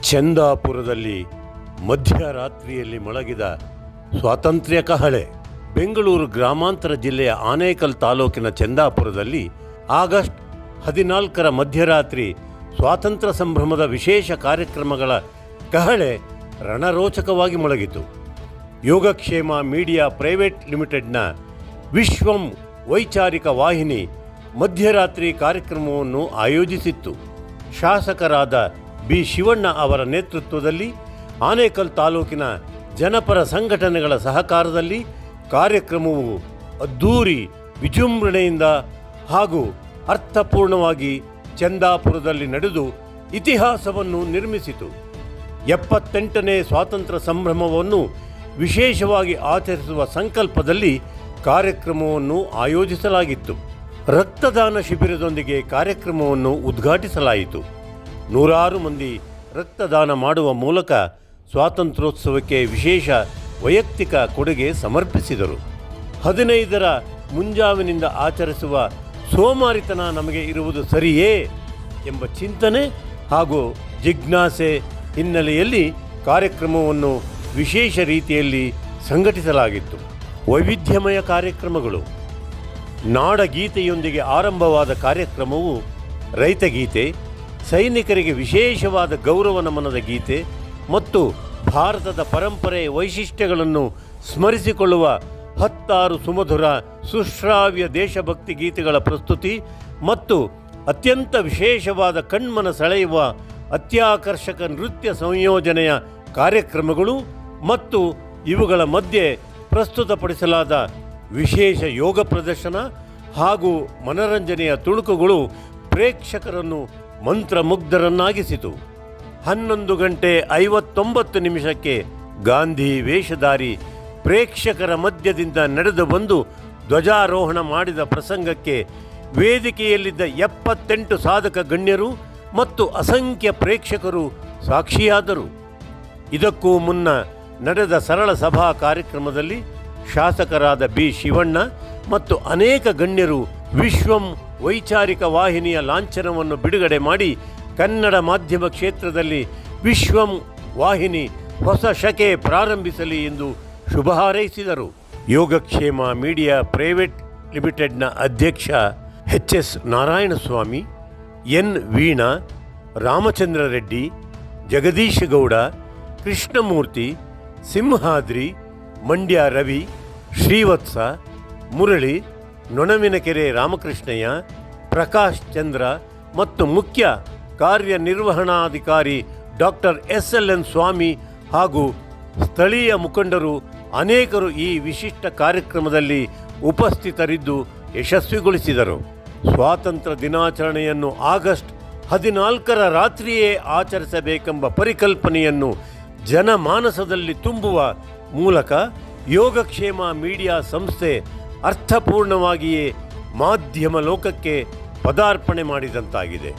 ಚಂದಾಪುರದಲ್ಲಿ ಮಧ್ಯರಾತ್ರಿಯಲ್ಲಿ ಮೊಳಗಿದ ಸ್ವಾತಂತ್ರ್ಯ ಕಹಳೆ. ಬೆಂಗಳೂರು ಗ್ರಾಮಾಂತರ ಜಿಲ್ಲೆಯ ಆನೇಕಲ್ ತಾಲೂಕಿನ ಚಂದಾಪುರದಲ್ಲಿ ಆಗಸ್ಟ್ 14ರ ಮಧ್ಯರಾತ್ರಿ ಸ್ವಾತಂತ್ರ್ಯ ಸಂಭ್ರಮದ ವಿಶೇಷ ಕಾರ್ಯಕ್ರಮಗಳ ಕಹಳೆ ರಣರೋಚಕವಾಗಿ ಮೊಳಗಿತು. ಯೋಗಕ್ಷೇಮ ಮೀಡಿಯಾ ಪ್ರೈವೇಟ್ ಲಿಮಿಟೆಡ್ನ ವಿಶ್ವಂ ವೈಚಾರಿಕ ವಾಹಿನಿ ಮಧ್ಯರಾತ್ರಿ ಕಾರ್ಯಕ್ರಮವನ್ನು ಆಯೋಜಿಸಿತ್ತು. ಶಾಸಕರಾದ ಬಿ ಶಿವಣ್ಣ ಅವರ ನೇತೃತ್ವದಲ್ಲಿ ಆನೇಕಲ್ ತಾಲೂಕಿನ ಜನಪರ ಸಂಘಟನೆಗಳ ಸಹಕಾರದಲ್ಲಿ ಕಾರ್ಯಕ್ರಮವು ಅದ್ಧೂರಿ ವಿಜೃಂಭಣೆಯಿಂದ ಹಾಗೂ ಅರ್ಥಪೂರ್ಣವಾಗಿ ಚಂದಾಪುರದಲ್ಲಿ ನಡೆದು ಇತಿಹಾಸವನ್ನು ನಿರ್ಮಿಸಿತು. 78ನೇ ಸ್ವಾತಂತ್ರ್ಯ ಸಂಭ್ರಮವನ್ನು ವಿಶೇಷವಾಗಿ ಆಚರಿಸುವ ಸಂಕಲ್ಪದಲ್ಲಿ ಕಾರ್ಯಕ್ರಮವನ್ನು ಆಯೋಜಿಸಲಾಗಿತ್ತು. ರಕ್ತದಾನ ಶಿಬಿರದೊಂದಿಗೆ ಕಾರ್ಯಕ್ರಮವನ್ನು ಉದ್ಘಾಟಿಸಲಾಯಿತು. ನೂರಾರು ಮಂದಿ ರಕ್ತದಾನ ಮಾಡುವ ಮೂಲಕ ಸ್ವಾತಂತ್ರ್ಯೋತ್ಸವಕ್ಕೆ ವಿಶೇಷ ವೈಯಕ್ತಿಕ ಕೊಡುಗೆ ಸಮರ್ಪಿಸಿದರು. 15ರ ಮುಂಜಾವಿನಿಂದ ಆಚರಿಸುವ ಸೋಮಾರಿತನ ನಮಗೆ ಇರುವುದು ಸರಿಯೇ ಎಂಬ ಚಿಂತನೆ ಹಾಗೂ ಜಿಜ್ಞಾಸೆ ಹಿನ್ನೆಲೆಯಲ್ಲಿ ಕಾರ್ಯಕ್ರಮವನ್ನು ವಿಶೇಷ ರೀತಿಯಲ್ಲಿ ಸಂಘಟಿಸಲಾಗಿತ್ತು. ವೈವಿಧ್ಯಮಯ ಕಾರ್ಯಕ್ರಮಗಳು. ನಾಡಗೀತೆಯೊಂದಿಗೆ ಆರಂಭವಾದ ಕಾರ್ಯಕ್ರಮವು ರೈತಗೀತೆ, ಸೈನಿಕರಿಗೆ ವಿಶೇಷವಾದ ಗೌರವ ನಮನದ ಗೀತೆ ಮತ್ತು ಭಾರತದ ಪರಂಪರೆ ವೈಶಿಷ್ಟ್ಯಗಳನ್ನು ಸ್ಮರಿಸಿಕೊಳ್ಳುವ 16 ಸುಮಧುರ ಸುಶ್ರಾವ್ಯ ದೇಶಭಕ್ತಿ ಗೀತೆಗಳ ಪ್ರಸ್ತುತಿ ಮತ್ತು ಅತ್ಯಂತ ವಿಶೇಷವಾದ ಕಣ್ಮನ ಸೆಳೆಯುವ ಅತ್ಯಾಕರ್ಷಕ ನೃತ್ಯ ಸಂಯೋಜನೆಯ ಕಾರ್ಯಕ್ರಮಗಳು ಮತ್ತು ಇವುಗಳ ಮಧ್ಯೆ ಪ್ರಸ್ತುತಪಡಿಸಲಾದ ವಿಶೇಷ ಯೋಗ ಪ್ರದರ್ಶನ ಹಾಗೂ ಮನರಂಜನೆಯ ತುಣುಕುಗಳು ಪ್ರೇಕ್ಷಕರನ್ನು ಮಂತ್ರಮುಗ್ಧರನ್ನಾಗಿಸಿತು. 11:59 ಗಾಂಧಿ ವೇಷಧಾರಿ ಪ್ರೇಕ್ಷಕರ ಮಧ್ಯದಿಂದ ನಡೆದು ಬಂದು ಧ್ವಜಾರೋಹಣ ಮಾಡಿದ ಪ್ರಸಂಗಕ್ಕೆ ವೇದಿಕೆಯಲ್ಲಿದ್ದ 78 ಸಾಧಕ ಗಣ್ಯರು ಮತ್ತು ಅಸಂಖ್ಯ ಪ್ರೇಕ್ಷಕರು ಸಾಕ್ಷಿಯಾದರು. ಇದಕ್ಕೂ ಮುನ್ನ ನಡೆದ ಸರಳ ಸಭಾ ಕಾರ್ಯಕ್ರಮದಲ್ಲಿ ಶಾಸಕರಾದ ಬಿ ಶಿವಣ್ಣ ಮತ್ತು ಅನೇಕ ಗಣ್ಯರು ವಿಶ್ವಂ ವೈಚಾರಿಕ ವಾಹಿನಿಯ ಲಾಂಛನವನ್ನು ಬಿಡುಗಡೆ ಮಾಡಿ ಕನ್ನಡ ಮಾಧ್ಯಮ ಕ್ಷೇತ್ರದಲ್ಲಿ ವಿಶ್ವಂ ವಾಹಿನಿ ಹೊಸ ಶಕೆ ಪ್ರಾರಂಭಿಸಲಿ ಎಂದು ಶುಭ ಹಾರೈಸಿದರು. ಯೋಗಕ್ಷೇಮ ಮೀಡಿಯಾ ಪ್ರೈವೇಟ್ ಲಿಮಿಟೆಡ್ನ ಅಧ್ಯಕ್ಷ ಎಚ್.ಎಸ್. ನಾರಾಯಣಸ್ವಾಮಿ, ಎನ್. ವೀಣಾ, ರಾಮಚಂದ್ರ ರೆಡ್ಡಿ, ಜಗದೀಶ್ ಗೌಡ, ಕೃಷ್ಣಮೂರ್ತಿ, ಸಿಂಹಾದ್ರಿ, ಮಂಡ್ಯ ರವಿ, ಶ್ರೀವತ್ಸ, ಮುರಳಿ, ನೊಣವಿನಕೆರೆ ರಾಮಕೃಷ್ಣಯ್ಯ, ಪ್ರಕಾಶ್ ಚಂದ್ರ ಮತ್ತು ಮುಖ್ಯ ಕಾರ್ಯನಿರ್ವಹಣಾಧಿಕಾರಿ ಡಾಕ್ಟರ್ ಎಸ್.ಎಲ್.ಎನ್. ಸ್ವಾಮಿ ಹಾಗೂ ಸ್ಥಳೀಯ ಮುಖಂಡರು ಅನೇಕರು ಈ ವಿಶಿಷ್ಟ ಕಾರ್ಯಕ್ರಮದಲ್ಲಿ ಉಪಸ್ಥಿತರಿದ್ದು ಯಶಸ್ವಿಗೊಳಿಸಿದರು. ಸ್ವಾತಂತ್ರ್ಯ ದಿನಾಚರಣೆಯನ್ನು ಆಗಸ್ಟ್ 14ರ ರಾತ್ರಿಯೇ ಆಚರಿಸಬೇಕೆಂಬ ಪರಿಕಲ್ಪನೆಯನ್ನು ಜನಮಾನಸದಲ್ಲಿ ತುಂಬುವ ಮೂಲಕ ಯೋಗಕ್ಷೇಮ ಮೀಡಿಯಾ ಸಂಸ್ಥೆ ಅರ್ಥಪೂರ್ಣವಾಗಿಯೇ ಮಾಧ್ಯಮ ಲೋಕಕ್ಕೆ ಪದಾರ್ಪಣೆ ಮಾಡಿದಂತಾಗಿದೆ.